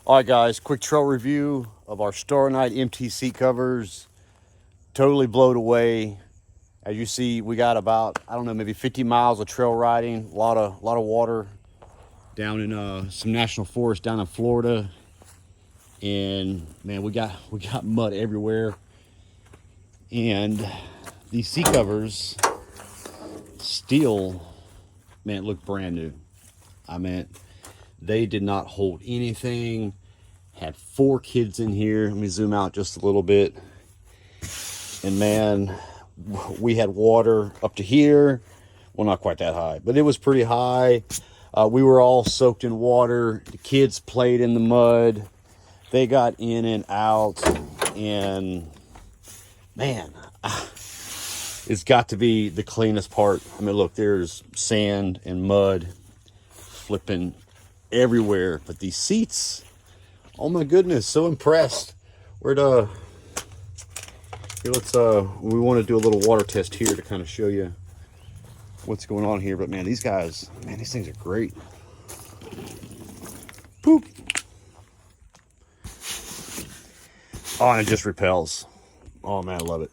All right, guys, quick trail review of our StarknightMT seat covers. Totally blown away. As you see, we got about, I don't know, maybe 50 miles of trail riding. A lot of water down in some national forest down in Florida. And man, we got mud everywhere. And these seat covers still, man, look brand new. I mean, they did not hold anything. Had 4 kids in here. Let me zoom out just a little bit. And man, we had water up to here. Well, not quite that high, but it was pretty high. We were all soaked in water. The kids played in the mud. They got in and out. And man, it's got to be the cleanest part. I mean, look, there's sand and mud flipping everywhere. But these seats, oh my goodness, so impressed. Here, let's we want to do a little water test here to kind of show you what's going on here. But man, these guys, man, these things are great. Poop. Oh, and it just repels. Oh man, I love it.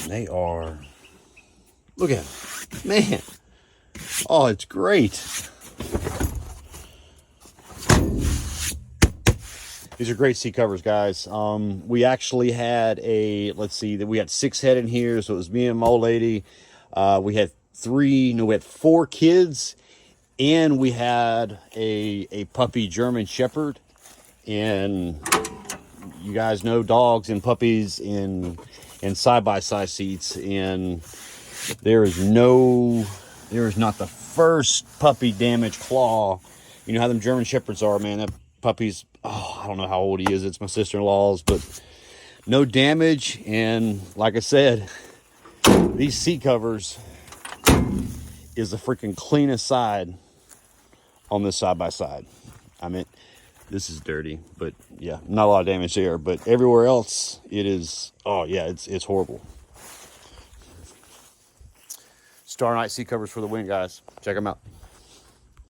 They are, look at them, man. Oh, it's great. These are great seat covers, guys. We actually had we had 6 head in here, so it was me and my old lady. We had 4 kids, and we had a puppy German Shepherd. And you guys know dogs and puppies in side-by-side seats, and there is not the first puppy damage claw. You know how them German Shepherds are, man. That puppy's, oh, I don't know how old he is. It's my sister-in-law's, but no damage. And like I said, these seat covers is the freaking cleanest side on this side-by-side. I mean, this is dirty, but yeah, not a lot of damage there. But everywhere else, it is, oh yeah, it's horrible. Starknight seat covers for the win, guys. Check them out.